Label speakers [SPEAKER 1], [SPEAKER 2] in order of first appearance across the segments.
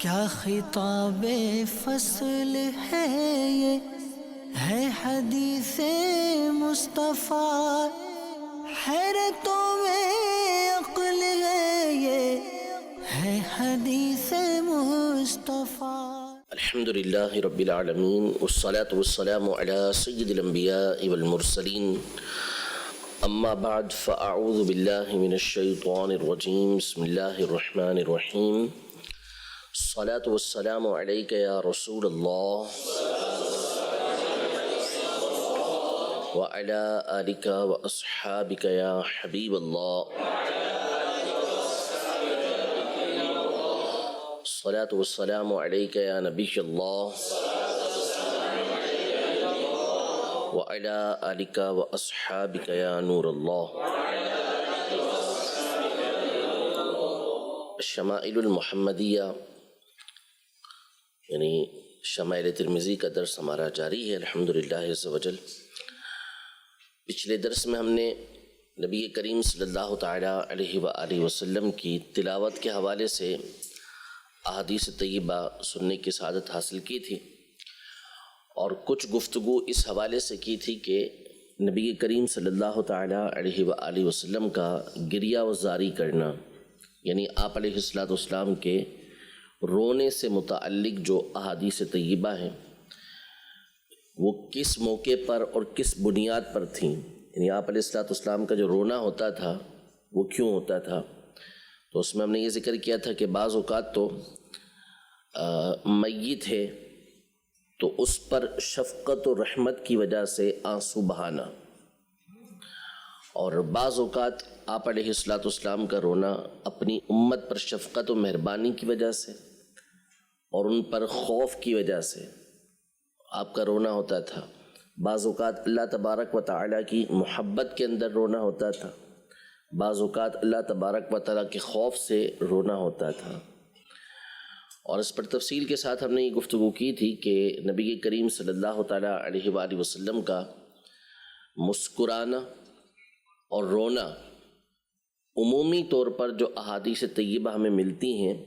[SPEAKER 1] کیا خطاب فصل ہے یہ، ہے حدیث مصطفیٰ، حیرتوں میں عقل ہے یہ، ہے حدیث مصطفیٰ۔
[SPEAKER 2] الحمد للہ رب العالمین والصلاة والسلام على سید الانبیاء والمرسلین، اما بعد فاعوذ باللہ من الشیطان الرجیم، بسم اللہ الرحمن الرحیم۔ الصلاة والسلام علیک یا رسول اللہ وعلی آلک واصحابک یا حبیب اللہ، الصلاة والسلام علیک یا نبی اللہ وعلی آلک واصحابک یا نور اللہ۔ الشمائل المحمدیہ یعنی شمائل ترمذی کا درس ہمارا جاری ہے الحمدللہ عز وجل۔ پچھلے درس میں ہم نے نبی کریم صلی اللہ تعالیٰ علیہ وآلہ وسلم کی تلاوت کے حوالے سے احادیث طیبہ سننے کی سعادت حاصل کی تھی، اور کچھ گفتگو اس حوالے سے کی تھی کہ نبی کریم صلی اللہ تعالیٰ علیہ وآلہ وسلم کا گریہ و زاری کرنا، یعنی آپ علیہ السلام کے رونے سے متعلق جو احادیث طیبہ ہیں وہ کس موقع پر اور کس بنیاد پر تھیں، یعنی آپ علیہ السلام کا جو رونا ہوتا تھا وہ کیوں ہوتا تھا۔ تو اس میں ہم نے یہ ذکر کیا تھا کہ بعض اوقات تو میت ہے تو اس پر شفقت و رحمت کی وجہ سے آنسو بہانا، اور بعض اوقات آپ علیہ السلام کا رونا اپنی امت پر شفقت و مہربانی کی وجہ سے اور ان پر خوف کی وجہ سے آپ کا رونا ہوتا تھا۔ بعض اوقات اللہ تبارک و تعالیٰ کی محبت کے اندر رونا ہوتا تھا، بعض اوقات اللہ تبارک و تعالیٰ کے خوف سے رونا ہوتا تھا، اور اس پر تفصیل کے ساتھ ہم نے یہ گفتگو کی تھی کہ نبی کریم صلی اللہ تعالیٰ علیہ وآلہ وسلم کا مسکرانا اور رونا عمومی طور پر جو احادیث طیبہ ہمیں ملتی ہیں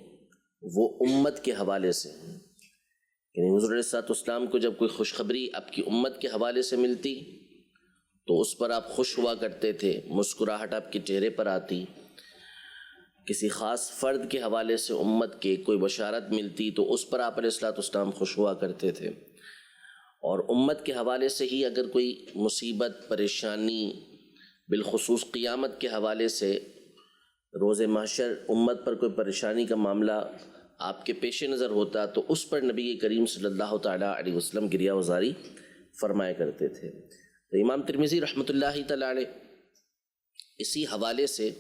[SPEAKER 2] وہ امت کے حوالے سے، یعنی حضور علیہ السلام کو جب کوئی خوشخبری آپ کی امت کے حوالے سے ملتی تو اس پر آپ خوش ہوا کرتے تھے، مسکراہٹ آپ کے چہرے پر آتی۔ کسی خاص فرد کے حوالے سے امت کے کوئی بشارت ملتی تو اس پر آپ علیہ السلام خوش ہوا کرتے تھے، اور امت کے حوالے سے ہی اگر کوئی مصیبت پریشانی بالخصوص قیامت کے حوالے سے روز محشر امت پر کوئی پریشانی کا معاملہ آپ کے پیش نظر ہوتا تو اس پر نبی کریم صلی اللہ تعالیٰ علیہ وسلم گریہ وزاری فرمایا کرتے تھے۔ تو امام ترمذی رحمۃ اللہ تعالیٰ علیہ اسی حوالے سے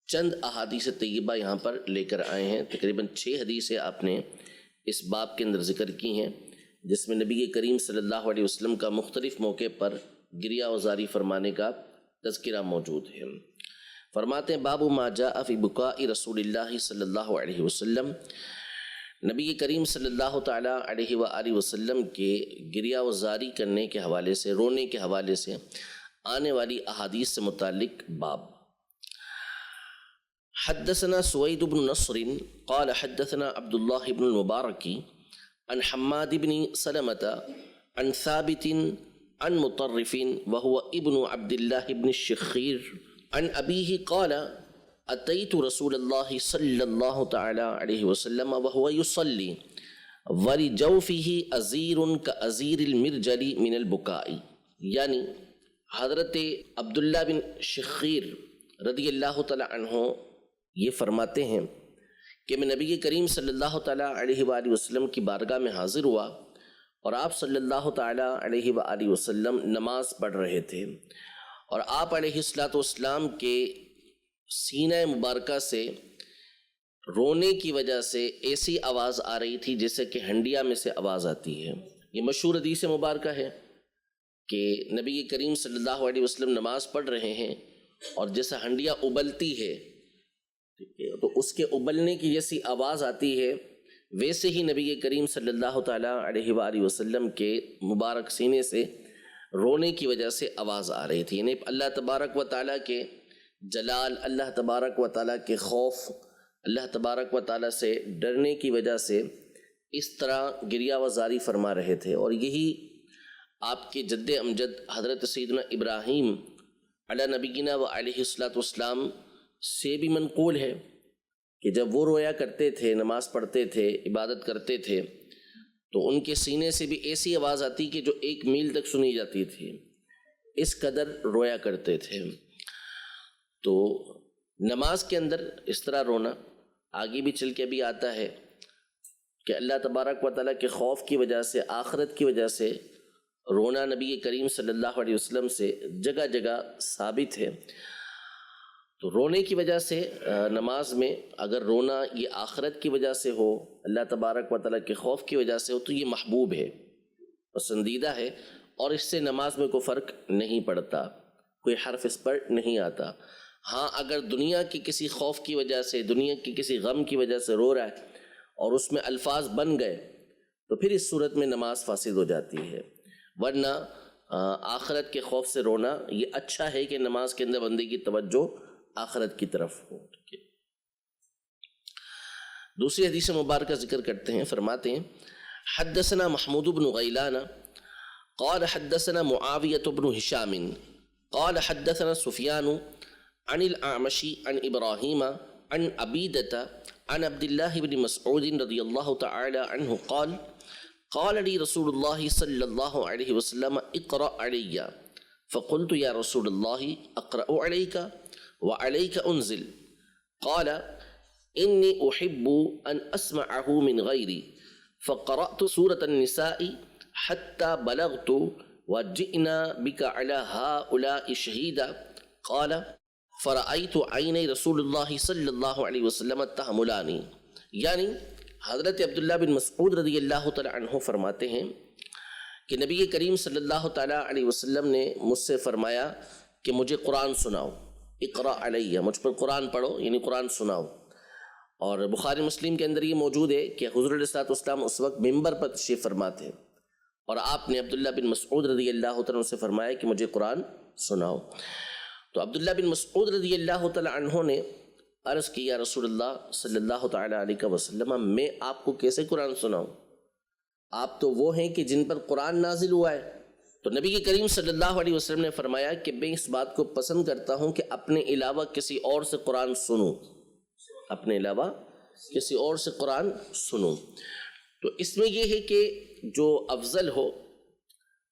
[SPEAKER 2] چند احادیث طیبہ یہاں پر لے کر آئے ہیں، تقریباً 6 حدیثیں آپ نے اس باب کے اندر ذکر کی ہیں جس میں نبی کریم صلی اللہ علیہ وسلم کا مختلف موقع پر گریہ وزاری فرمانے کا تذکرہ موجود ہے۔ فرماتے ہیں باب ما جاء فی بکاء رسول اللہ صلی اللہ علیہ وسلم، نبی کریم صلی اللہ تعالیٰ علیہ وآلہ وسلم کے گریہ وزاری کرنے کے حوالے سے، رونے کے حوالے سے آنے والی احادیث سے متعلق باب۔ حدثنا سوید بن نصر قال حدثنا عبد الله بن المبارک عن حماد بن سلمة عن ثابت عن مطرف وهو ابن عبد الله بن الشخير عن أبيه قال أتيت رسول الله صلى الله تعالى عليه وسلم وهو يصلي ولجوفه أزير كأزير المرجل من البكاء، یعنی حضرت عبداللہ بن شخیر رضی اللہ تعالی عنہ یہ فرماتے ہیں کہ میں نبی کریم صلی اللہ تعالیٰ علیہ وآلہ وسلم کی بارگاہ میں حاضر ہوا، اور آپ صلی اللہ تعالیٰ علیہ وآلہ وسلم نماز پڑھ رہے تھے، اور آپ علیہ السلام کے سینہ مبارکہ سے رونے کی وجہ سے ایسی آواز آ رہی تھی جیسے کہ ہنڈیا میں سے آواز آتی ہے۔ یہ مشہور حدیث مبارکہ ہے کہ نبی کریم صلی اللہ علیہ وسلم نماز پڑھ رہے ہیں اور جیسا ہنڈیا ابلتی ہے تو اس کے ابلنے کی جیسی آواز آتی ہے، ویسے ہی نبی کریم صلی اللہ تعالیٰ علیہ وآلہ وسلم کے مبارک سینے سے رونے کی وجہ سے آواز آ رہی تھی، یعنی اللہ تبارک و تعالیٰ کے جلال، اللہ تبارک و تعالیٰ کے خوف، اللہ تبارک و تعالیٰ سے ڈرنے کی وجہ سے اس طرح گریہ وزاری فرما رہے تھے، اور یہی آپ کے جد امجد حضرت سیدنا ابراہیم علی نبینا و علیہ السلام سے بھی منقول ہے کہ جب وہ رویا کرتے تھے، نماز پڑھتے تھے، عبادت کرتے تھے، تو ان کے سینے سے بھی ایسی آواز آتی کہ جو 1 میل تک سنی جاتی تھی، اس قدر رویا کرتے تھے۔ تو نماز کے اندر اس طرح رونا آگے بھی چل کے بھی آتا ہے کہ اللہ تبارک و تعالیٰ کے خوف کی وجہ سے، آخرت کی وجہ سے رونا نبی کریم صلی اللہ علیہ وسلم سے جگہ جگہ ثابت ہے۔ تو رونے کی وجہ سے نماز میں اگر رونا یہ آخرت کی وجہ سے ہو، اللہ تبارک و تعالیٰ کے خوف کی وجہ سے ہو، تو یہ محبوب ہے، پسندیدہ ہے، اور اس سے نماز میں کوئی فرق نہیں پڑتا، کوئی حرف اس پر نہیں آتا۔ ہاں اگر دنیا کی کسی خوف کی وجہ سے، دنیا کی کسی غم کی وجہ سے رو رہا ہے اور اس میں الفاظ بن گئے تو پھر اس صورت میں نماز فاسد ہو جاتی ہے، ورنہ آخرت کے خوف سے رونا یہ اچھا ہے کہ نماز کے اندر بندے کی توجہ آخرت کی طرف ہو۔ دوسری حدیث مبارکہ ذکر کرتے ہیں، فرماتے ہیں حدثنا محمود بن غیلان قال حدثنا معاویة بن ہشام قال حدثنا سفیان عن الاعمش عن ابراہیم عن عبیدة عن عبد اللہ بن مسعود رضی اللہ تعالی عنہ قال قال لي رسول الله صلی اللہ علیہ وسلم اقرأ علی فقلت یا رسول اللہ اقرأ علیک وعلیک انزل قال انی احب ان اسمعه من غیری فقرأت سورة النساء حتى بلغت وجئنا بك على هؤلاء شهيدا قال فرأيت عینی رسول اللہ صلی اللہ علیہ وسلم تحملانی۔ یعنی حضرت عبداللہ بن مسعود رضی اللہ تعالی عنہ فرماتے ہیں کہ نبی کریم صلی اللہ تعالی علیہ وسلم نے مجھ سے فرمایا کہ مجھے قرآن سناؤ، اقرأ علیہ، مجھ پر قرآن پڑھو، یعنی قرآن سناؤ۔ اور بخاری مسلم کے اندر یہ موجود ہے کہ حضور علیہ السلام اس وقت ممبر پر تشریف فرما تھے، اور آپ نے عبداللہ بن مسعود رضی اللہ تعالیٰ عنہ سے فرمایا کہ مجھے قرآن سناؤ۔ تو عبداللہ بن مسعود رضی اللہ تعالیٰ عنہ نے عرض کی یا رسول اللہ صلی اللہ تعالیٰ علیہ وسلم میں آپ کو کیسے قرآن سناؤں؟ آپ تو وہ ہیں کہ جن پر قرآن نازل ہوا ہے۔ تو نبی کریم صلی اللہ علیہ وسلم نے فرمایا کہ میں اس بات کو پسند کرتا ہوں کہ اپنے علاوہ کسی اور سے قرآن سنوں، اپنے علاوہ کسی اور سے قرآن سنوں۔ تو اس میں یہ ہے کہ جو افضل ہو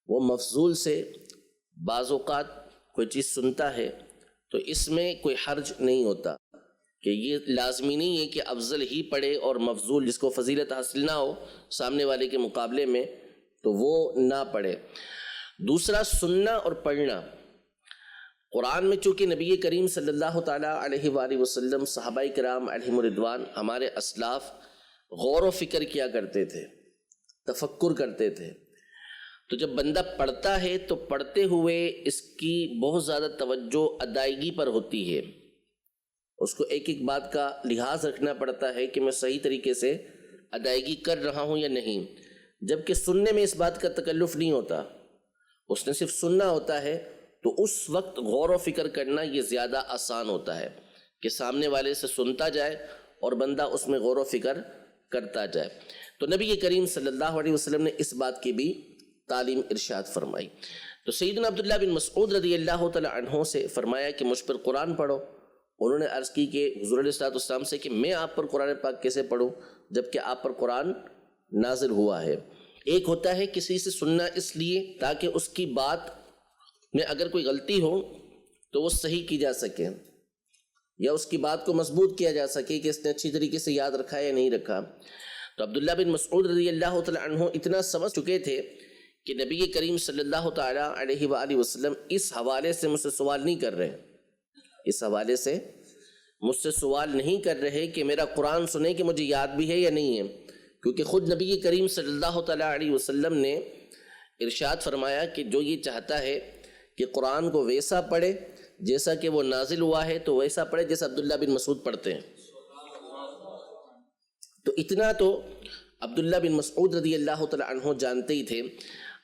[SPEAKER 2] وہ مفضول سے بعض اوقات کوئی چیز سنتا ہے تو اس میں کوئی حرج نہیں ہوتا، کہ یہ لازمی نہیں ہے کہ افضل ہی پڑھے اور مفضول جس کو فضیلت حاصل نہ ہو سامنے والے کے مقابلے میں تو وہ نہ پڑھے۔ دوسرا سننا اور پڑھنا، قرآن میں چونکہ نبی کریم صلی اللہ تعالیٰ علیہ وآلہ وسلم، صحابہ کرام علیہم رضوان، ہمارے اسلاف غور و فکر کیا کرتے تھے، تفکر کرتے تھے، تو جب بندہ پڑھتا ہے تو پڑھتے ہوئے اس کی بہت زیادہ توجہ ادائیگی پر ہوتی ہے، اس کو ایک ایک بات کا لحاظ رکھنا پڑتا ہے کہ میں صحیح طریقے سے ادائیگی کر رہا ہوں یا نہیں، جبکہ سننے میں اس بات کا تکلف نہیں ہوتا، اس نے صرف سننا ہوتا ہے، تو اس وقت غور و فکر کرنا یہ زیادہ آسان ہوتا ہے کہ سامنے والے سے سنتا جائے اور بندہ اس میں غور و فکر کرتا جائے۔ تو نبی کریم صلی اللہ علیہ وسلم نے اس بات کی بھی تعلیم ارشاد فرمائی۔ تو سیدنا عبداللہ بن مسعود رضی اللہ تعالی عنہ سے فرمایا کہ مجھ پر قرآن پڑھو۔ انہوں نے عرض کی کہ حضور علیہ السلام سے کہ میں آپ پر قرآن پاک کیسے پڑھوں جبکہ آپ پر قرآن نازل ہوا ہے۔ ایک ہوتا ہے کسی سے سننا اس لیے تاکہ اس کی بات میں اگر کوئی غلطی ہو تو وہ صحیح کی جا سکے، یا اس کی بات کو مضبوط کیا جا سکے کہ اس نے اچھی طریقے سے یاد رکھا یا نہیں رکھا۔ تو عبداللہ بن مسعود رضی اللہ تعالی عنہ اتنا سمجھ چکے تھے کہ نبی کریم صلی اللہ تعالیٰ علیہ وآلہ وسلم اس حوالے سے مجھ سے سوال نہیں کر رہے، اس حوالے سے مجھ سے سوال نہیں کر رہے کہ میرا قرآن سنیں کہ مجھے یاد بھی ہے یا نہیں ہے، کیونکہ خود نبی کریم صلی اللہ تعالیٰ علیہ وسلم نے ارشاد فرمایا کہ جو یہ چاہتا ہے کہ قرآن کو ویسا پڑھے جیسا کہ وہ نازل ہوا ہے تو ویسا پڑھے جیسا عبداللہ بن مسعود پڑھتے ہیں۔ تو اتنا تو عبداللہ بن مسعود رضی اللہ تعالیٰ عنہ جانتے ہی تھے۔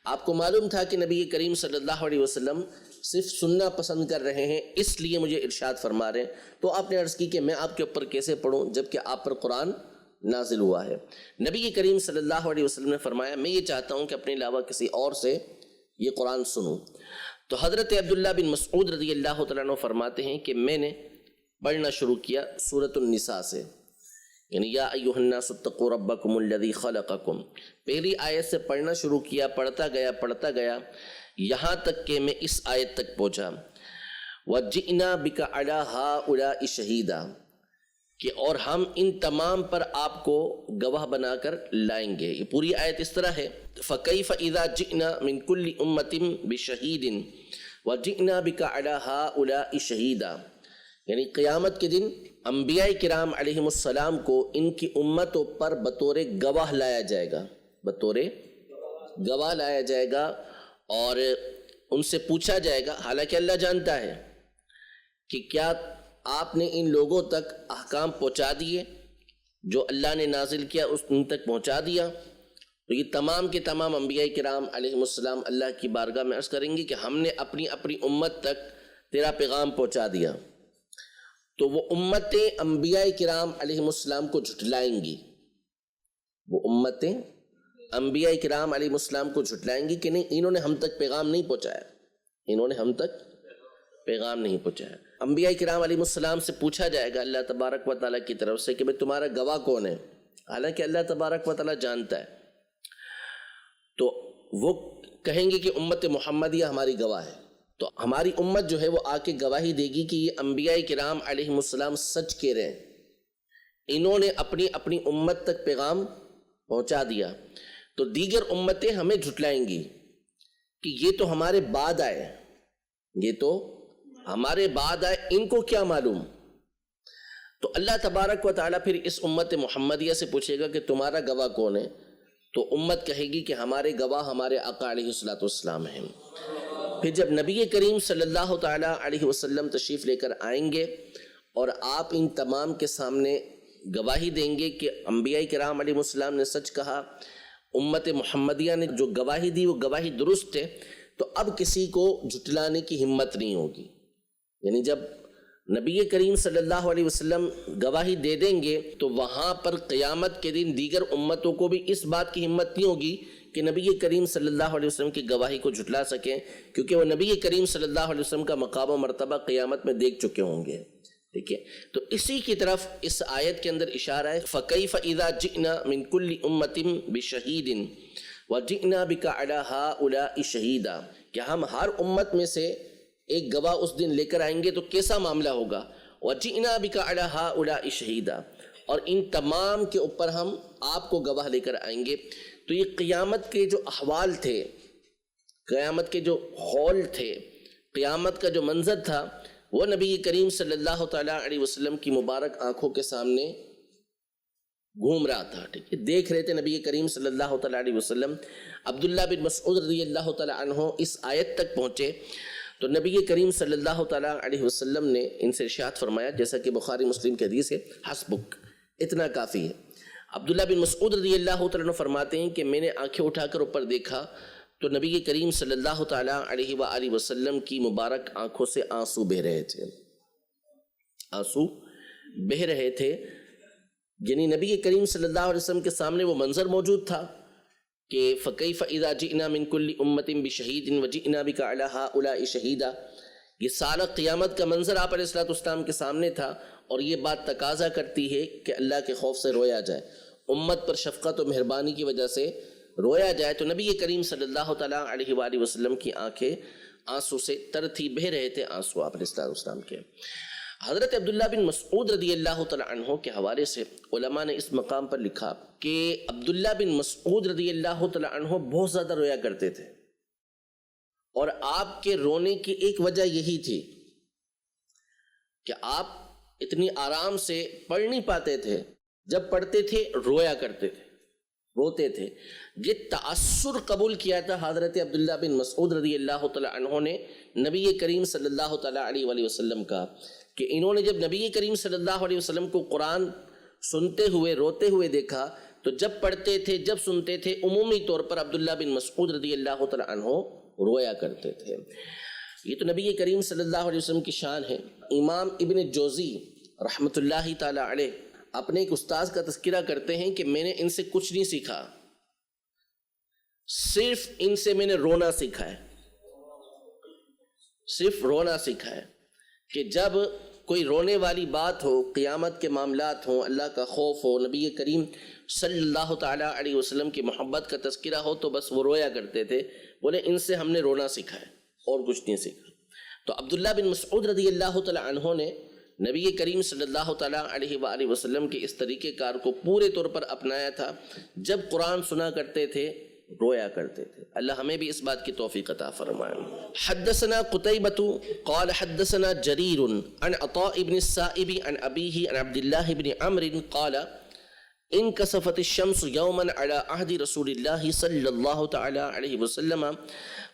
[SPEAKER 2] آپ کو معلوم تھا کہ نبی کریم صلی اللہ علیہ وسلم صرف سننا پسند کر رہے ہیں اس لیے مجھے ارشاد فرما رہے ہیں. تو آپ نے عرض کی کہ میں آپ کے اوپر کیسے پڑھوں جبکہ آپ پر قرآن نازل ہوا ہے. نبی کریم صلی اللہ علیہ وسلم نے فرمایا میں یہ چاہتا ہوں کہ اپنے علاوہ کسی اور سے یہ قرآن سنوں. تو حضرت عبداللہ بن مسعود رضی اللہ تعالیٰ عنہ فرماتے ہیں کہ میں نے پڑھنا شروع کیا سورۃ النساء سے، یعنی یا ایھا الناس اتقوا ربکم الذی خلقکم، پہلی آیت سے پڑھنا شروع کیا، پڑھتا گیا یہاں تک کہ میں اس آیت تک پہنچا وَجِئْنَا بِكَ عَلَىٰ هَٰؤُلَاءِ شَهِيدًا، کہ اور ہم ان تمام پر آپ کو گواہ بنا کر لائیں گے. یہ پوری آیت اس طرح ہے فَكَيْفَ إِذَا جِئْنَا مِن كُلِّ أُمَّةٍ بِشَهِيدٍ وَجِئْنَا بِكَ عَلَىٰ هَٰؤُلَاءِ شَهِيدًا، یعنی قیامت کے دن انبیاء کرام علیہم السلام کو ان کی امتوں پر بطور گواہ لایا جائے گا، بطور گواہ لایا جائے گا اور ان سے پوچھا جائے گا. حالانکہ اللہ جانتا ہے کہ کیا آپ نے ان لوگوں تک احکام پہنچا دیے جو اللہ نے نازل کیا ان تک پہنچا دیا. تو یہ تمام کے تمام انبیاء کرام علیہم السلام اللہ کی بارگاہ میں عرض کریں گے کہ ہم نے اپنی امت تک تیرا پیغام پہنچا دیا. تو وہ امتیں انبیاء کرام علیہم السلام کو جھٹلائیں گی، وہ امتیں انبیاء کرام علیہ السلام کو جھٹلائیں گی کہ نہیں انہوں نے ہم تک پیغام نہیں پہنچایا، انہوں نے ہم تک پیغام نہیں پہنچایا. انبیاء کرام علیہ السلام سے پوچھا جائے گا اللہ تبارک و تعالیٰ کی طرف سے کہ بھئی تمہارا گواہ کون ہے، حالانکہ اللہ تبارک و تعالیٰ جانتا ہے. تو وہ کہیں گے کہ امت محمدیہ ہماری گواہ ہے. تو ہماری امت جو ہے وہ آ کے گواہی دے گی کہ یہ انبیاء کرام علیہ السلام سچ کہہ رہے ہیں، انہوں نے اپنی امت تک پیغام پہنچا دیا. تو دیگر امتیں ہمیں جھٹلائیں گی کہ یہ تو ہمارے بعد آئے، یہ تو ہمارے بعد آئے، ان کو کیا معلوم. تو اللہ تبارک و تعالیٰ پھر اس امت محمدیہ سے پوچھے گا کہ تمہارا گواہ کون ہے. تو امت کہے گی کہ ہمارے گواہ ہمارے آقا علیہ السلام ہیں. پھر جب نبی کریم صلی اللہ تعالیٰ علیہ وسلم تشریف لے کر آئیں گے اور آپ ان تمام کے سامنے گواہی دیں گے کہ انبیاء کرام علیہ السلام نے سچ کہا، امت محمدیہ نے جو گواہی دی وہ گواہی درست ہے، تو اب کسی کو جھٹلانے کی ہمت نہیں ہوگی. یعنی جب نبی کریم صلی اللہ علیہ وسلم گواہی دے دیں گے تو وہاں پر قیامت کے دن دیگر امتوں کو بھی اس بات کی ہمت نہیں ہوگی کہ نبی کریم صلی اللہ علیہ وسلم کی گواہی کو جھٹلا سکیں، کیونکہ وہ نبی کریم صلی اللہ علیہ وسلم کا مقام و مرتبہ قیامت میں دیکھ چکے ہوں گے. ٹھیک ہے، تو اسی کی طرف اس آیت کے اندر اشارہ ہے فَكَيْفَ إِذَا جِئْنَا مِن كُلِّ أُمَّةٍ بِشَهِيدٍ وَجِئْنَا بِكَ عَلَىٰ هَٰؤُلَاءِ شَهِيدًا، کہ ہم ہر امت میں سے ایک گواہ اس دن لے کر آئیں گے تو کیسا معاملہ ہوگا. وَجِئْنَا بِكَ عَلَىٰ هَٰؤُلَاءِ شَهِيدًا، اور ان تمام کے اوپر ہم آپ کو گواہ لے کر آئیں گے. تو یہ قیامت کے جو احوال تھے، قیامت کے جو ہال تھے، قیامت کا جو منظر تھا، وہ نبی کریم صلی اللہ تعالیٰ علیہ وسلم کی مبارک آنکھوں کے سامنے گھوم رہا تھا. ٹھیک ہے، دیکھ رہے تھے نبی کریم صلی اللہ تعالیٰ علیہ وسلم. عبداللہ بن مسعود رضی اللہ تعالیٰ عنہ اس آیت تک پہنچے تو نبی کریم صلی اللہ تعالیٰ علیہ وسلم نے ان سے ارشاد فرمایا، جیسا کہ بخاری مسلم کی حدیث ہے، حسبک، اتنا کافی ہے. عبداللہ بن مسعود رضی اللہ تعالیٰ عنہ فرماتے ہیں کہ میں نے آنکھیں اٹھا کر اوپر دیکھا تو نبی کریم صلی اللہ تعالیٰ علیہ وآلہ وسلم کی مبارک آنکھوں سے آنسو بہہ رہے تھے، آنسو بہہ رہے تھے. یعنی نبی کریم صلی اللہ علیہ وسلم کے سامنے وہ منظر موجود تھا کہ فَكَيْفَ إِذَا جِئْنَا مِن كُلِّ أُمَّةٍ بِشَهِيدٍ وَجِئْنَا بِكَ عَلَىٰ هَٰؤُلَاءِ شَهِيدًا. یہ سارا قیامت کا منظر آپ علیہ السلام کے سامنے تھا، اور یہ بات تقاضا کرتی ہے کہ اللہ کے خوف سے رویا جائے، امت پر شفقت و مہربانی کی وجہ سے رویا جائے. تو نبی کریم صلی اللہ تعالیٰ علیہ وآلہ وسلم کی آنکھیں آنسو سے تر تھی، بہہ رہے تھے آنسو آپ علیہ السلام کے. حضرت عبداللہ بن مسعود رضی اللہ تعالیٰ عنہ کے حوالے سے علماء نے اس مقام پر لکھا کہ عبداللہ بن مسعود رضی اللہ تعالیٰ عنہ بہت زیادہ رویا کرتے تھے، اور آپ کے رونے کی ایک وجہ یہی تھی کہ آپ اتنی آرام سے پڑھ نہیں پاتے تھے، جب پڑھتے تھے رویا کرتے تھے، روتے تھے. یہ تأثر قبول کیا تھا حضرت عبداللہ بن مسعود رضی اللہ تعالیٰ عنہ نے نبی کریم صلی اللہ تعالیٰ علیہ وآلہ وسلم کا، کہ انہوں نے جب نبی کریم صلی اللہ علیہ وسلم کو قرآن سنتے ہوئے روتے ہوئے دیکھا تو جب پڑھتے تھے، جب سنتے تھے، عمومی طور پر عبداللہ بن مسعود رضی اللہ تعالیٰ عنہ رویا کرتے تھے. یہ تو نبی کریم صلی اللہ علیہ وسلم کی شان ہے۔ امام ابن جوزی رحمۃ اللہ تعالی علیہ اپنے ایک استاذ کا تذکرہ کرتے ہیں کہ میں نے ان سے کچھ نہیں سیکھا، صرف ان سے میں نے رونا سیکھا ہے، صرف رونا سیکھا ہے، کہ جب کوئی رونے والی بات ہو، قیامت کے معاملات ہوں، اللہ کا خوف ہو، نبی کریم صلی اللہ تعالیٰ علیہ وسلم کی محبت کا تذکرہ ہو، تو بس وہ رویا کرتے تھے۔ بولے ان سے ہم نے رونا سیکھا ہے اور کچھ نہیں سیکھا۔ تو عبداللہ بن مسعود رضی اللہ تعالیٰ عنہ نے نبی کریم صلی اللہ تعالیٰ علیہ وآلہ وسلم کے اس طریقہ کار کو پورے طور پر اپنایا تھا، جب قرآن سنا کرتے تھے رویا کرتے تھے۔ اللہ ہمیں بھی اس بات کی توفیق عطا فرمائے۔ حدثنا قتیبۃ قال حدثنا جریر عن عطاء بن السائب عن ابیہ عن عبداللہ بن عمرو قال انکسفت الشمس یوما على عہد رسول اللہ صلی اللہ تعالی علیہ وسلم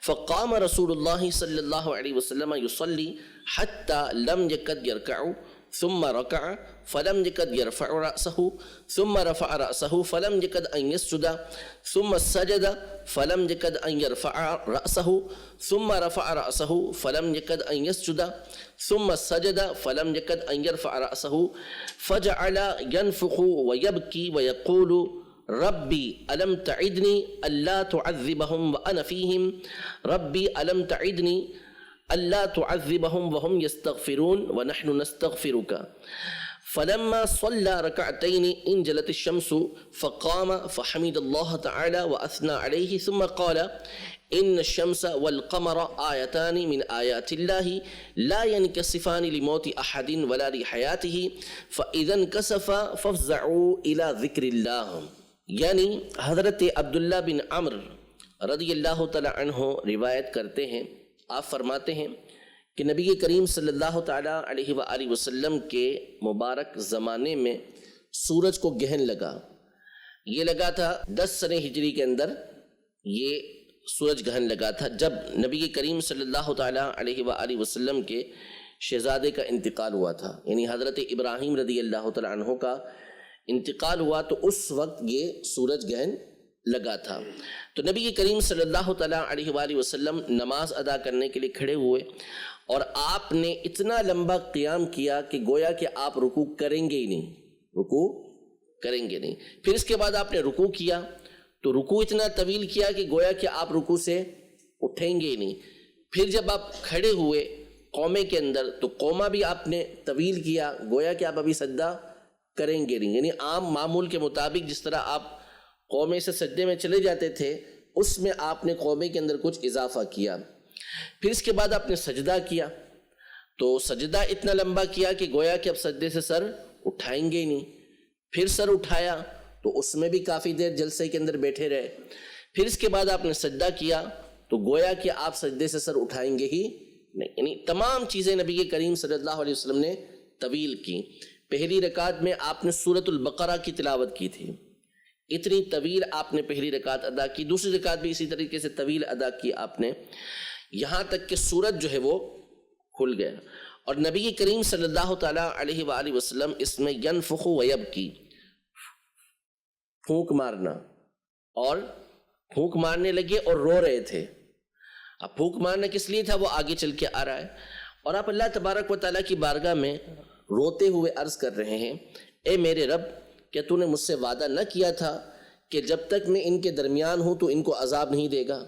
[SPEAKER 2] فقام رسول اللہ صلی اللہ علیہ وسلم يصلي حتى لم يكد يركع ثم ركع فلم يكد يرفع رأسه ثم رفع رأسه فلم يكد أن يسجد ثم سجد فلم يكد أن يرفع رأسه ثم رفع رأسه فلم يكد أن يسجد ثم سجد فلم يكد أن يرفع رأسه فجعل ينفخ ويبكي ويقول ربي ألم تعدني ألا تعذبهم وأنا فيهم ربي ألم تعدني ألا تعذبهم وهم يستغفرون ونحن نستغفرك فلما صلى ركعتين انجلت الشمس فقام فحمد الله تعالى وأثنى عليه ثم قال إن الشمس والقمر آيتان من آيات الله لا ينكسفان لموت أحد ولا لحياته فإذا انكسف فافزعوا إلى ذكر الله۔ یعنی حضرت عبداللہ بن عمرو رضی اللہ تعالی عنہ روایت کرتے ہیں، آپ فرماتے ہیں کہ نبی کریم صلی اللہ تعالیٰ علیہ وآلہ وسلم کے مبارک زمانے میں سورج کو گہن لگا۔ یہ لگا تھا 10 سنہ ہجری کے اندر، یہ سورج گہن لگا تھا جب نبی کریم صلی اللہ تعالیٰ علیہ وآلہ وسلم کے شہزادے کا انتقال ہوا تھا، یعنی حضرت ابراہیم رضی اللہ تعالیٰ عنہ کا انتقال ہوا، تو اس وقت یہ سورج گہن لگا تھا۔ تو نبی کریم صلی اللہ تعالیٰ علیہ وآلہ وسلم نماز ادا کرنے کے لیے کھڑے ہوئے، اور آپ نے اتنا لمبا قیام کیا کہ گویا کہ آپ رکوع کریں گے ہی نہیں، رکوع کریں گے نہیں۔ پھر اس کے بعد آپ نے رکوع کیا تو رکوع اتنا طویل کیا کہ گویا کہ آپ رکوع سے اٹھیں گے ہی نہیں۔ پھر جب آپ کھڑے ہوئے قومے کے اندر تو قومہ بھی آپ نے طویل کیا، گویا کہ آپ ابھی سجدہ کریں گے نہیں، یعنی عام معمول کے مطابق جس طرح آپ قومے سے سجدے میں چلے جاتے تھے اس میں آپ نے قومے کے اندر کچھ اضافہ کیا۔ پھر اس کے بعد آپ نے سجدہ کیا تو سجدہ اتنا لمبا کیا کہ گویا کہ اب سجدے سے سر اٹھائیں گے ہی نہیں۔ پھر سر اٹھایا تو اس میں بھی کافی دیر جلسے کے اندر بیٹھے رہے۔ پھر اس کے بعد آپ نے سجدہ کیا تو گویا کہ آپ سجدے سے سر اٹھائیں گے ہی نہیں، یعنی تمام چیزیں نبی کریم صلی اللہ علیہ وسلم نے طویل کی۔ پہلی رکعت میں آپ نے سورۃ البقرہ کی تلاوت کی تھی، اتنی طویل آپ نے پہلی رکعت ادا کی، دوسری رکعت بھی اسی طریقے سے طویل ادا کی آپ نے، یہاں تک کہ سورج جو ہے وہ کھل گیا۔ اور نبی کریم صلی اللہ تعالیٰ علیہ وآلہ وسلم اس میں ینفخ ویبکی، پھونک مارنا، اور پھونک مارنے لگے اور رو رہے تھے۔ اب پھونک مارنا کس لیے تھا وہ آگے چل کے آ رہا ہے، اور آپ اللہ تبارک و تعالیٰ کی بارگاہ میں روتے ہوئے عرض کر رہے ہیں، اے میرے رب، کیا تو نے مجھ سے وعدہ نہ کیا تھا کہ جب تک میں ان کے درمیان ہوں تو ان کو عذاب نہیں دے گا؟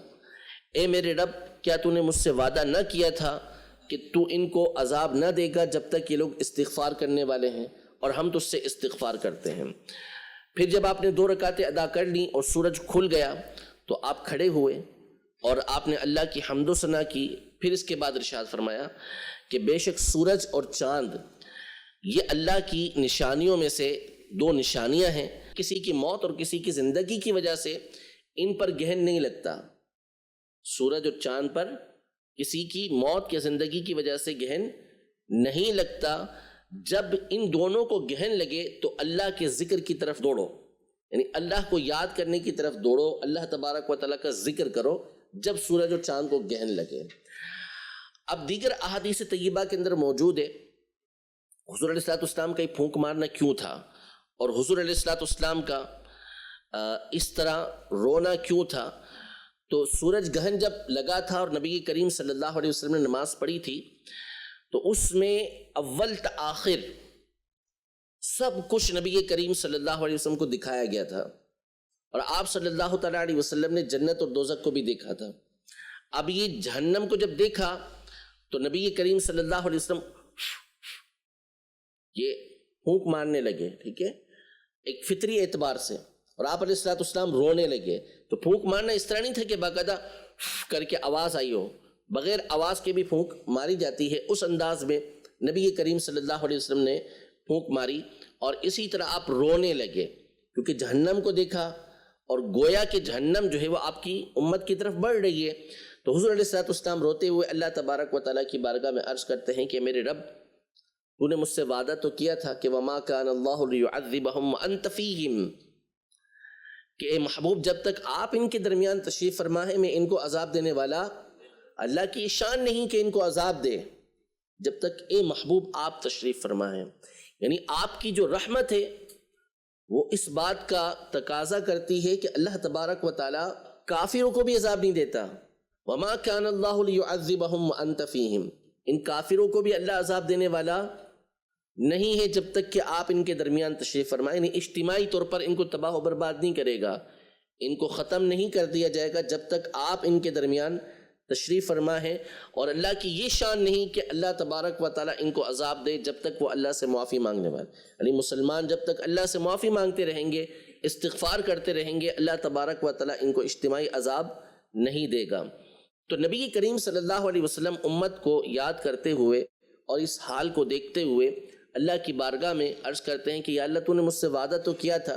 [SPEAKER 2] اے میرے رب، کیا تو نے مجھ سے وعدہ نہ کیا تھا کہ تو ان کو عذاب نہ دے گا جب تک یہ لوگ استغفار کرنے والے ہیں، اور ہم تو اس سے استغفار کرتے ہیں۔ پھر جب آپ نے 2 رکعتیں ادا کر لیں اور سورج کھل گیا تو آپ کھڑے ہوئے اور آپ نے اللہ کی حمد و ثنا کی۔ پھر اس کے بعد ارشاد فرمایا کہ بے شک سورج اور چاند یہ اللہ کی نشانیوں میں سے 2 نشانیاں ہیں، کسی کی موت اور کسی کی زندگی کی وجہ سے ان پر گہن نہیں لگتا۔ سورج اور چاند پر کسی کی موت یا زندگی کی وجہ سے گہن نہیں لگتا۔ جب ان دونوں کو گہن لگے تو اللہ کے ذکر کی طرف دوڑو، یعنی اللہ کو یاد کرنے کی طرف دوڑو، اللہ تبارک و تعالیٰ کا ذکر کرو جب سورج اور چاند کو گہن لگے۔ اب دیگر احادیث طیبہ کے اندر موجود ہے حضور علیہ السلام کا یہ پھونک مارنا کیوں تھا، اور حضور علیہ السلام کا اس طرح رونا کیوں تھا۔ تو سورج گہن جب لگا تھا اور نبی کریم صلی اللہ علیہ وسلم نے نماز پڑھی تھی تو اس میں اول تا آخر سب کچھ نبی کریم صلی اللہ علیہ وسلم کو دکھایا گیا تھا، اور آپ صلی اللہ تعالیٰ علیہ وسلم نے جنت اور دوزخ کو بھی دیکھا تھا۔ اب یہ جہنم کو جب دیکھا تو نبی کریم صلی اللہ علیہ وسلم یہ پھونک مارنے لگے، ٹھیک ہے، ایک فطری اعتبار سے، اور آپ علیہ السلام رونے لگے۔ تو پھونک مارنا اس طرح نہیں تھا کہ باقاعدہ کر کے آواز آئی ہو، بغیر آواز کے بھی پھونک ماری جاتی ہے، اس انداز میں نبی کریم صلی اللہ علیہ وسلم نے پھونک ماری، اور اسی طرح آپ رونے لگے کیونکہ جہنم کو دیکھا، اور گویا کہ جہنم جو ہے وہ آپ کی امت کی طرف بڑھ رہی ہے۔ تو حضور علیہ السلام روتے ہوئے اللہ تبارک و تعالیٰ کی بارگاہ میں عرض کرتے ہیں کہ میرے رب، تو نے مجھ سے وعدہ تو کیا تھا کہ وَمَا كَانَ اللَّهُ لِيُعَذِّبَهُمْ وَأَنْتَ فِيهِمْ، کہ اے محبوب جب تک آپ ان کے درمیان تشریف فرما ہے میں ان کو عذاب دینے والا اللہ کی شان نہیں کہ ان کو عذاب دے، جب تک اے محبوب آپ تشریف فرما ہے۔ یعنی آپ کی جو رحمت ہے وہ اس بات کا تقاضا کرتی ہے کہ اللہ تبارک و تعالیٰ کافروں کو بھی عذاب نہیں دیتا۔ وَمَا كَانَ اللَّهُ لِيُعَذِّبَهُمْ وَأَنْتَ فِيهِمْ، ان کافروں کو بھی اللہ عذاب دینے والا نہیں ہے جب تک کہ آپ ان کے درمیان تشریف فرمائیں، یعنی اجتماعی طور پر ان کو تباہ و برباد نہیں کرے گا، ان کو ختم نہیں کر دیا جائے گا جب تک آپ ان کے درمیان تشریف فرما ہے۔ اور اللہ کی یہ شان نہیں کہ اللہ تبارک و تعالیٰ ان کو عذاب دے جب تک وہ اللہ سے معافی مانگنے والے، یعنی مسلمان جب تک اللہ سے معافی مانگتے رہیں گے، استغفار کرتے رہیں گے، اللہ تبارک و تعالیٰ ان کو اجتماعی عذاب نہیں دے گا۔ تو نبی کریم صلی اللہ علیہ وسلم امت کو یاد کرتے ہوئے اور اس حال کو دیکھتے ہوئے اللہ کی بارگاہ میں عرض کرتے ہیں کہ یا اللہ، تو نے مجھ سے وعدہ تو کیا تھا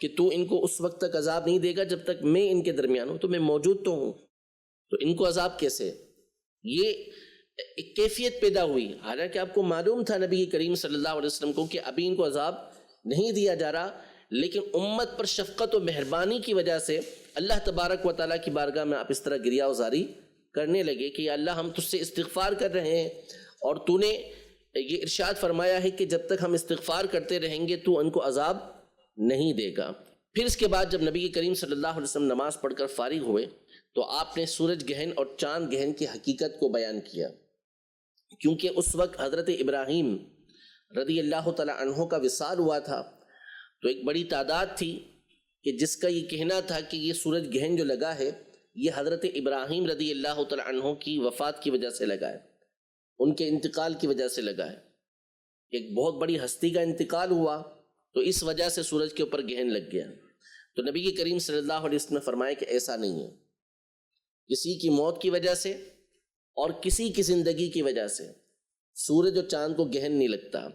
[SPEAKER 2] کہ تو ان کو اس وقت تک عذاب نہیں دے گا جب تک میں ان کے درمیان ہوں، تو میں موجود تو ہوں، تو ان کو عذاب کیسے؟ یہ ایک کیفیت پیدا ہوئی، حالانکہ آپ کو معلوم تھا نبی کریم صلی اللہ علیہ وسلم کو کہ ابھی ان کو عذاب نہیں دیا جا رہا، لیکن امت پر شفقت و مہربانی کی وجہ سے اللہ تبارک و تعالیٰ کی بارگاہ میں آپ اس طرح گریہ وزاری کرنے لگے کہ یا اللہ، ہم تجھ سے استغفار کر رہے ہیں، اور تو نے یہ ارشاد فرمایا ہے کہ جب تک ہم استغفار کرتے رہیں گے تو ان کو عذاب نہیں دے گا۔ پھر اس کے بعد جب نبی کریم صلی اللہ علیہ وسلم نماز پڑھ کر فارغ ہوئے تو آپ نے سورج گہن اور چاند گہن کی حقیقت کو بیان کیا، کیونکہ اس وقت حضرت ابراہیم رضی اللہ تعالی عنہ کا وصال ہوا تھا، تو ایک بڑی تعداد تھی کہ جس کا یہ کہنا تھا کہ یہ سورج گہن جو لگا ہے یہ حضرت ابراہیم رضی اللہ تعالی عنہ کی وفات کی وجہ سے لگا ہے، ان کے انتقال کی وجہ سے لگا ہے، ایک بہت بڑی ہستی کا انتقال ہوا تو اس وجہ سے سورج کے اوپر گہن لگ گیا۔ تو نبی کریم صلی اللہ علیہ وسلم نے فرمایا کہ ایسا نہیں ہے، کسی کی موت کی وجہ سے اور کسی کی زندگی کی وجہ سے سورج اور چاند کو گہن نہیں لگتا۔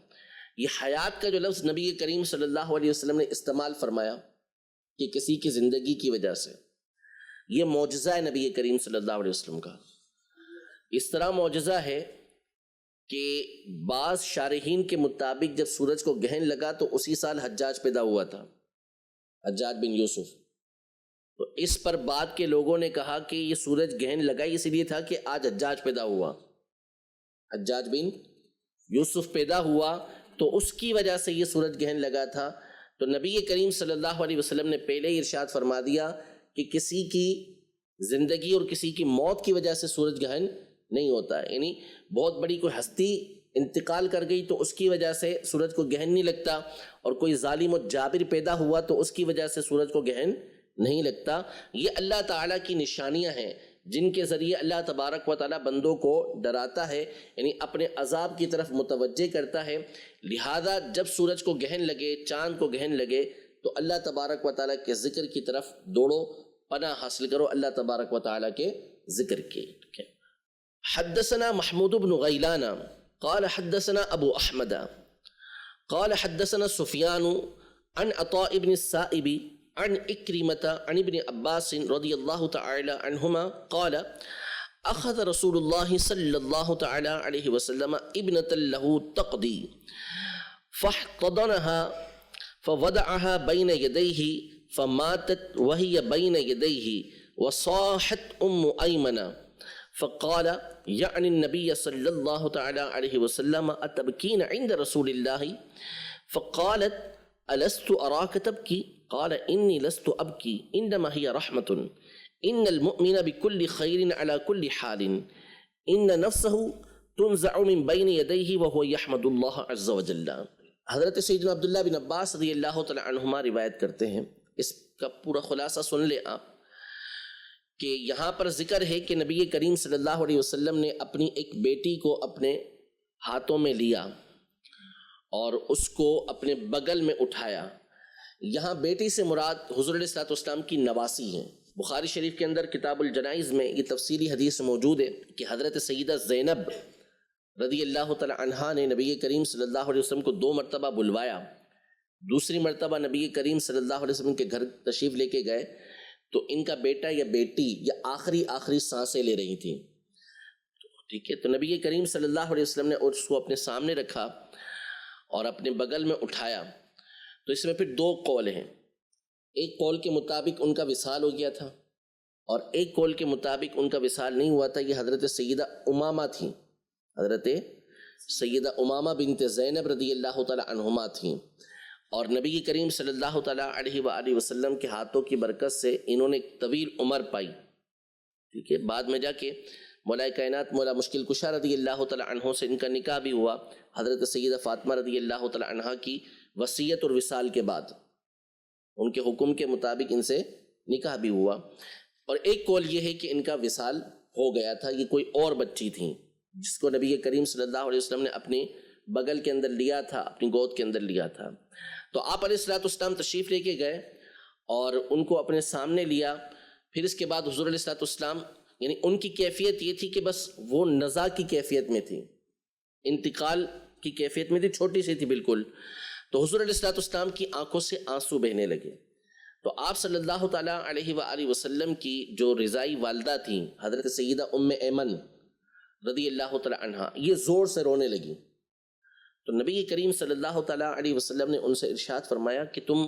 [SPEAKER 2] یہ حیات کا جو لفظ نبی کریم صلی اللہ علیہ وسلم نے استعمال فرمایا کہ کسی کی زندگی کی وجہ سے، یہ معجزہ ہے نبی کریم صلی اللہ علیہ وسلم کا۔ اس طرح معجزہ ہے کہ بعض شارحین کے مطابق جب سورج کو گہن لگا تو اسی سال حجاج پیدا ہوا تھا، حجاج بن یوسف۔ تو اس پر بعد کے لوگوں نے کہا کہ یہ سورج گہن لگا اس لیے تھا کہ آج حجاج پیدا ہوا، حجاج بن یوسف پیدا ہوا تو اس کی وجہ سے یہ سورج گہن لگا تھا۔ تو نبی کریم صلی اللہ علیہ وسلم نے پہلے ہی ارشاد فرما دیا کہ کسی کی زندگی اور کسی کی موت کی وجہ سے سورج گہن نہیں ہوتا ہے، یعنی بہت بڑی کوئی ہستی انتقال کر گئی تو اس کی وجہ سے سورج کو گہن نہیں لگتا، اور کوئی ظالم و جابر پیدا ہوا تو اس کی وجہ سے سورج کو گہن نہیں لگتا۔ یہ اللہ تعالیٰ کی نشانیاں ہیں جن کے ذریعے اللہ تبارک و تعالیٰ بندوں کو ڈراتا ہے، یعنی اپنے عذاب کی طرف متوجہ کرتا ہے۔ لہذا جب سورج کو گہن لگے، چاند کو گہن لگے تو اللہ تبارک و تعالیٰ کے ذکر کی طرف دوڑو، پناہ حاصل کرو اللہ تبارک و تعالیٰ کے ذکر کی۔ حدثنا محمود بن غیلان قال حدثنا ابو احمد قال حدثنا سفیان عن عطاء بن السائب عن اکرمۃ عن ابن عباس رضی اللہ تعالی عنہما قال اخذ رسول اللہ صلی اللہ تعالی علیہ وسلم ابنة له تقضی فاحتضنها فوضعها بين يديه فماتت وهي بين يديه وصاحت أيمن فقال يعني النبي صلى الله تعالى عليه وسلم أتبكين عند رسول الله؟ فقالت ألست أراك تبكي؟ قال إني لست أبكي إنما هي رحمة ان المؤمن بكل خیر على كل حال ان نفسه تنزع من بین یدیہ وهو یحمد اللہ عز وجل. حضرت سیدنا عبداللہ بن عباس رضی اللہ تعالی عنہما روایت کرتے ہیں، اس کا پورا خلاصہ سن لیں آپ، کہ یہاں پر ذکر ہے کہ نبی کریم صلی اللہ علیہ وسلم نے اپنی ایک بیٹی کو اپنے ہاتھوں میں لیا اور اس کو اپنے بغل میں اٹھایا. یہاں بیٹی سے مراد حضور علیہ الصلوۃ والسلام کی نواسی ہیں. بخاری شریف کے اندر کتاب الجنائز میں یہ تفصیلی حدیث موجود ہے کہ حضرت سیدہ زینب رضی اللہ تعالی عنہا نے نبی کریم صلی اللہ علیہ وسلم کو 2 مرتبہ بلوایا. دوسری مرتبہ نبی کریم صلی اللہ علیہ وسلم کے گھر تشریف لے کے گئے تو ان کا بیٹا یا بیٹی یا آخری سانسیں لے رہی تھی. ٹھیک ہے، تو نبی کریم صلی اللہ علیہ وسلم نے اس کو اپنے سامنے رکھا اور اپنے بغل میں اٹھایا. تو اس میں پھر 2 قول ہیں. ایک قول کے مطابق ان کا وصال ہو گیا تھا اور ایک قول کے مطابق ان کا وصال نہیں ہوا تھا. یہ حضرت سیدہ امامہ تھیں، حضرت سیدہ امامہ بنت زینب رضی اللہ تعالی عنہما تھیں، اور نبی کریم صلی اللہ تعالی علیہ وآلہ وسلم کے ہاتھوں کی برکت سے انہوں نے ایک طویل عمر پائی. ٹھیک ہے، بعد میں جا کے مولا کائنات مولا مشکل کشا رضی اللہ تعالی عنہ سے ان کا نکاح بھی ہوا. حضرت سیدہ فاطمہ رضی اللہ تعالی عنہ کی وصیت اور وصال کے بعد ان کے حکم کے مطابق ان سے نکاح بھی ہوا. اور ایک قول یہ ہے کہ ان کا وصال ہو گیا تھا، یہ کوئی اور بچی تھیں جس کو نبی کریم صلی اللہ علیہ وسلم نے اپنی بغل کے اندر لیا تھا، اپنی گود کے اندر لیا تھا. تو آپ علیہ الصلوۃ والسلام تشریف لے کے گئے اور ان کو اپنے سامنے لیا. پھر اس کے بعد حضور علیہ الصلوۃ والسلام، یعنی ان کی کیفیت یہ تھی کہ بس وہ نزا کی کیفیت میں تھی، انتقال کی کیفیت میں تھی، چھوٹی سی تھی بالکل. تو حضور علیہ الصلوۃ والسلام کی آنکھوں سے آنسو بہنے لگے. تو آپ صلی اللہ تعالیٰ علیہ وآلہ وسلم کی جو رضائی والدہ تھیں حضرت سیدہ ام ایمن رضی اللہ تعالیٰ عنہ، یہ زور سے رونے لگی. تو نبی کریم صلی اللہ تعالیٰ علیہ وسلم نے ان سے ارشاد فرمایا کہ تم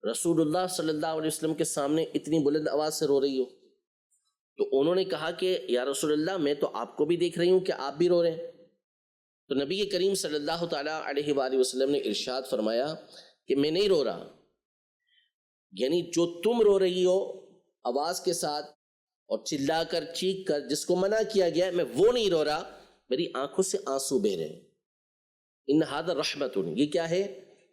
[SPEAKER 2] رسول اللہ صلی اللہ علیہ وسلم کے سامنے اتنی بلند آواز سے رو رہی ہو. تو انہوں نے کہا کہ یا رسول اللہ، میں تو آپ کو بھی دیکھ رہی ہوں کہ آپ بھی رو رہے ہیں. تو نبی کریم صلی اللہ تعالیٰ علیہ وآلہ وسلم نے ارشاد فرمایا کہ میں نہیں رو رہا، یعنی جو تم رو رہی ہو آواز کے ساتھ اور چلا کر چیخ کر جس کو منع کیا گیا ہے، میں وہ نہیں رو رہا، میری آنکھوں سے آنسو بہ رہے ہیں. ان ھذا رحمت، یہ کیا ہے؟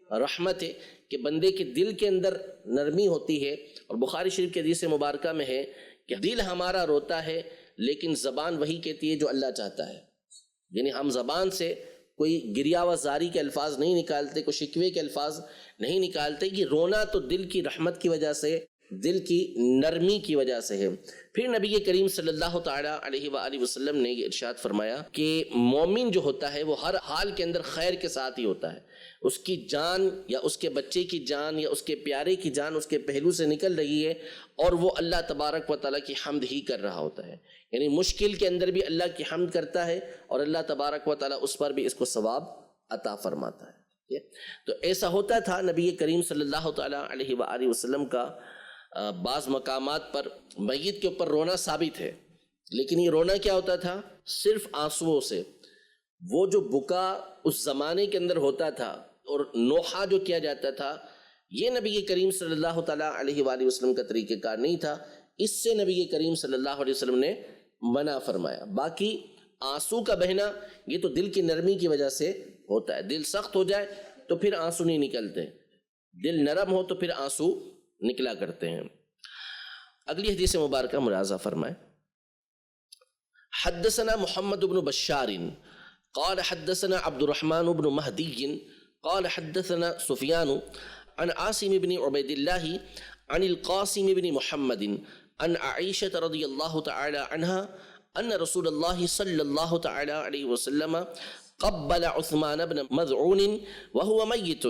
[SPEAKER 2] رحمت ہے کہ بندے کے دل کے اندر نرمی ہوتی ہے. اور بخاری شریف کے حدیث مبارکہ میں ہے کہ دل ہمارا روتا ہے لیکن زبان وہی کہتی ہے جو اللہ چاہتا ہے. یعنی ہم زبان سے کوئی گریہ و زاری کے الفاظ نہیں نکالتے، کوئی شکوے کے الفاظ نہیں نکالتے. یہ رونا تو دل کی رحمت کی وجہ سے، دل کی نرمی کی وجہ سے ہے. پھر نبی کریم صلی اللہ تعالیٰ علیہ وآلہ وسلم نے یہ ارشاد فرمایا کہ مومن جو ہوتا ہے وہ ہر حال کے اندر خیر کے ساتھ ہی ہوتا ہے. اس کی جان یا اس کے بچے کی جان یا اس کے پیارے کی جان اس کے پہلو سے نکل رہی ہے اور وہ اللہ تبارک و تعالیٰ کی حمد ہی کر رہا ہوتا ہے. یعنی مشکل کے اندر بھی اللہ کی حمد کرتا ہے اور اللہ تبارک و تعالیٰ اس پر بھی اس کو ثواب عطا فرماتا ہے. تو ایسا ہوتا تھا نبی کریم صلی اللہ تعالیٰ علیہ وآلہ وسلم کا بعض مقامات پر میت کے اوپر رونا ثابت ہے، لیکن یہ رونا کیا ہوتا تھا؟ صرف آنسوؤں سے. وہ جو بکا اس زمانے کے اندر ہوتا تھا اور نوحہ جو کیا جاتا تھا، یہ نبی کریم صلی اللہ تعالیٰ علیہ وآلہ وسلم کا طریقہ کار نہیں تھا. اس سے نبی کریم صلی اللہ علیہ وسلم نے منع فرمایا. باقی آنسو کا بہنا یہ تو دل کی نرمی کی وجہ سے ہوتا ہے. دل سخت ہو جائے تو پھر آنسو نہیں نکلتے، دل نرم ہو تو پھر آنسو نکلا کرتے ہیں. اگلی حدیث مبارکہ ملاحظہ فرمائیں. حدثنا محمد بن بشار قال حدثنا عبد الرحمن بن مہدی قال حدثنا سفیان عن عاصم بن عبید اللہ عن القاسم بن محمد عن عائشة رضی اللہ تعالی عنہا ان رسول اللہ صلی اللہ تعالی علیہ وسلم قبل عثمان بن مذعون وهو میت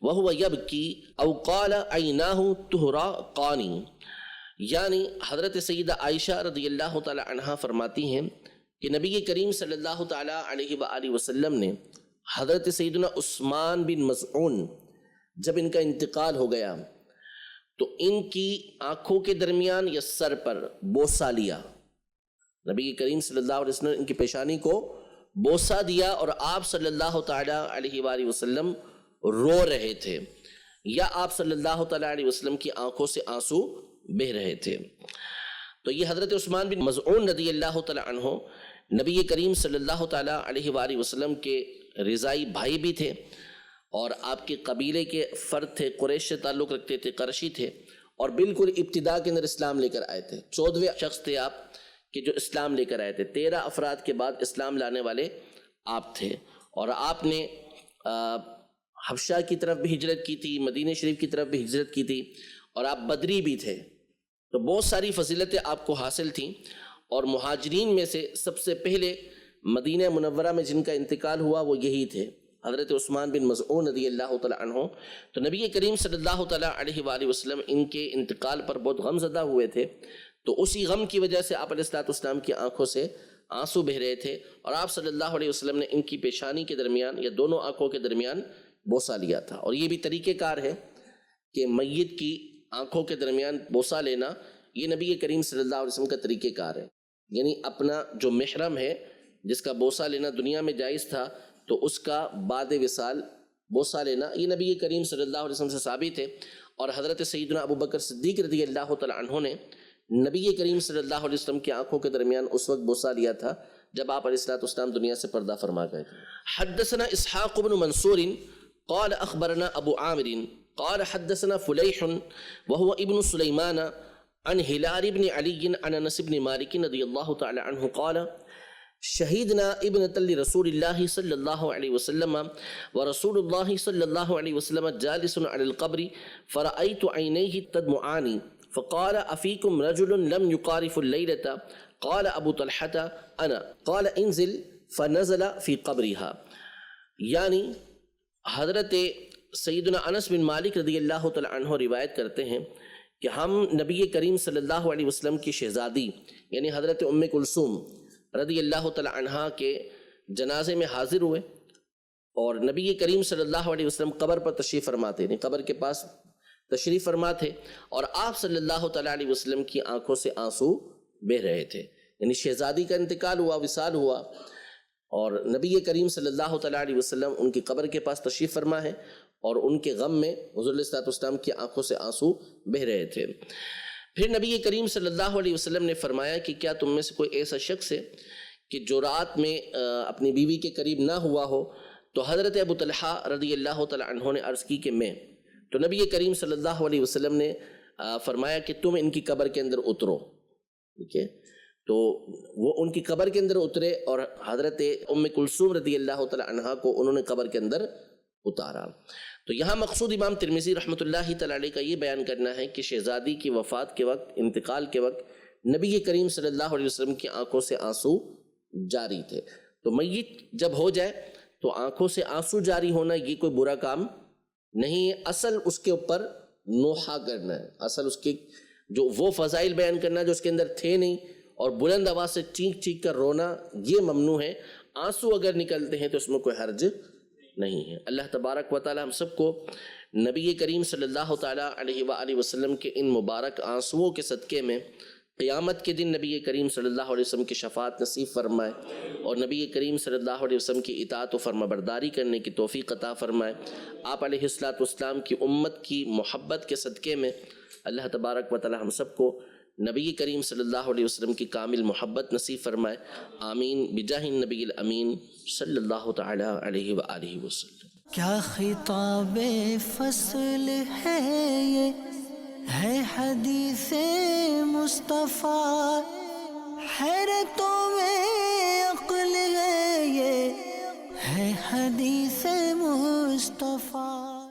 [SPEAKER 2] وهو يبكي او قال عیناہ تہراقان. یعنی حضرت سیدہ عائشہ رضی اللہ تعالی عنہا فرماتی ہیں کہ نبی کریم صلی اللہ تعالی علیہ وآلہ وسلم نے حضرت سیدنا عثمان بن مذعون جب ان کا انتقال ہو گیا تو ان کی آنکھوں کے درمیان یا سر پر بوسہ لیا. نبی کریم صلی اللہ علیہ وسلم نے ان کی پیشانی کو بوسہ دیا اور آپ صلی اللہ تعالی علیہ وآلہ وسلم رو رہے تھے یا آپ صلی اللہ تعالی علیہ وسلم کی آنکھوں سے آنسو بہ رہے تھے. تو یہ حضرت عثمان بن مظعون رضی اللہ تعالی عنہ نبی کریم صلی اللہ تعالی علیہ وآلہ وسلم کے رضائی بھائی بھی تھے، اور آپ کے قبیلے کے فرد تھے، قریش سے تعلق رکھتے تھے، قرشی تھے، اور بالکل ابتدا کے اندر اسلام لے کر آئے تھے۔ 14ویں شخص تھے آپ کہ جو اسلام لے کر آئے تھے۔ 13 افراد کے بعد اسلام لانے والے آپ تھے، اور آپ نے حبشہ کی طرف بھی ہجرت کی تھی، مدینہ شریف کی طرف بھی ہجرت کی تھی، اور آپ بدری بھی تھے۔ تو بہت ساری فضیلتیں آپ کو حاصل تھیں، اور مہاجرین میں سے سب سے پہلے مدینہ منورہ میں جن کا انتقال ہوا وہ یہی تھے، حضرت عثمان بن مظعون رضی اللہ تعالی عنہ۔ تو نبی کریم صلی اللہ تعالی علیہ وآلہ وسلم ان کے انتقال پر بہت غم زدہ ہوئے تھے، تو اسی غم کی وجہ سے آپ علیہ السلام کی آنکھوں سے آنسو بہہ رہے تھے، اور آپ صلی اللہ علیہ وسلم نے ان کی پیشانی کے درمیان یا دونوں آنکھوں کے درمیان بوسہ لیا تھا۔ اور یہ بھی طریقہ کار ہے کہ میت کی آنکھوں کے درمیان بوسہ لینا، یہ نبی کریم صلی اللہ علیہ وسلم کا طریقہ کار ہے، یعنی اپنا جو محرم ہے جس کا بوسہ لینا دنیا میں جائز تھا، تو اس کا بعد وصال بوسہ لینا یہ نبی کریم صلی اللہ علیہ وسلم سے ثابت ہے۔ اور حضرت سیدنا ابو بکر صدیق رضی اللہ تعالی عنہ نے نبی کریم صلی اللہ علیہ وسلم کی آنکھوں کے درمیان اس وقت بوسہ لیا تھا جب آپ علیہ السلام دنیا سے پردہ فرما گئے تھے۔ حدثنا اسحاق بن منصور قال اخبرنا ابو عامر قال حدثنا فلیح وهو ابن سلیمان عن ہلال بن علی عن انس بن مالک رضی اللہ تعالی عنہ قال شہیدنا ابنۃ لرسول اللہ صلی اللہ علیہ وسلم ورسول اللہ صلی اللہ علیہ وسلم جالس علی القبر فرأیت عینیہ تدمعان فقال افیکم رجل لم یقارف اللیلۃ قال ابو طلحہ انا قال انزل فنزل فی قبرها، یعنی حضرت سیدنا انس بن مالک رضی اللہ تعالی عنہ روایت کرتے ہیں کہ ہم نبی کریم صلی اللہ علیہ وسلم کی شہزادی یعنی حضرت ام کلثوم رضی اللہ تعالی عنہا کے جنازے میں حاضر ہوئے، اور نبی کریم صلی اللہ علیہ وسلم قبر پر تشریف فرما تھے، یعنی قبر کے پاس تشریف فرما تھے، اور آپ صلی اللہ تعالی علیہ وسلم کی آنکھوں سے آنسو بہہ رہے تھے، یعنی شہزادی کا انتقال ہوا، وصال ہوا، اور نبی کریم صلی اللہ تعالی علیہ وسلم ان کی قبر کے پاس تشریف فرما ہے، اور ان کے غم میں حضور علیہ السلام کی آنکھوں سے آنسو بہہ رہے تھے۔ پھر نبی کریم صلی اللہ علیہ وسلم نے فرمایا کہ کیا تم میں سے کوئی ایسا شخص ہے کہ جو رات میں اپنی بیوی کے قریب نہ ہوا ہو؟ تو حضرت ابو طلحہ رضی اللہ تعالی عنہ نے عرض کی کہ میں۔ تو نبی کریم صلی اللہ علیہ وسلم نے فرمایا کہ تم ان کی قبر کے اندر اترو، ٹھیک ہے؟ تو وہ ان کی قبر کے اندر اترے، اور حضرت ام کلثوم رضی اللہ تعالی عنہا کو انہوں نے قبر کے اندر اتارا۔ تو یہاں مقصود امام ترمذی رحمۃ اللہ تعالی علیہ کا یہ بیان کرنا ہے کہ شہزادی کی وفات کے وقت، انتقال کے وقت نبی کریم صلی اللہ علیہ وسلم کی آنکھوں سے آنسو جاری تھے۔ تو میت جب ہو جائے تو آنکھوں سے آنسو جاری ہونا یہ کوئی برا کام نہیں ہے، اصل اس کے اوپر نوحہ کرنا ہے، اصل اس کے جو وہ فضائل بیان کرنا جو اس کے اندر تھے نہیں، اور بلند آواز سے چیخ چیخ کر رونا یہ ممنوع ہے۔ آنسو اگر نکلتے ہیں تو اس میں کوئی حرج نہیں ہے۔ اللہ تبارک و تعالی ہم سب کو نبی کریم صلی اللہ تعالی علیہ وآلہ وسلم کے ان مبارک آنسوؤں کے صدقے میں قیامت کے دن نبی کریم صلی اللہ علیہ وسلم کی شفاعت نصیب فرمائے، اور نبی کریم صلی اللہ علیہ وسلم کی اطاعت و فرما برداری کرنے کی توفیق عطا فرمائے۔ آپ علیہ السلام کی امت کی محبت کے صدقے میں اللہ تبارک و تعالی ہم سب کو نبی کریم صلی اللہ علیہ وسلم کی کامل محبت نصیب فرمائے، آمین بجاہ النبی الامین صلی اللہ تعالی علیہ وآلہ وسلم۔
[SPEAKER 1] کیا خطاب فصل ہے یہ ہے حدیث مصطفیٰ، حیرتوں میں عقل ہے یہ ہے حدیث مصطفیٰ۔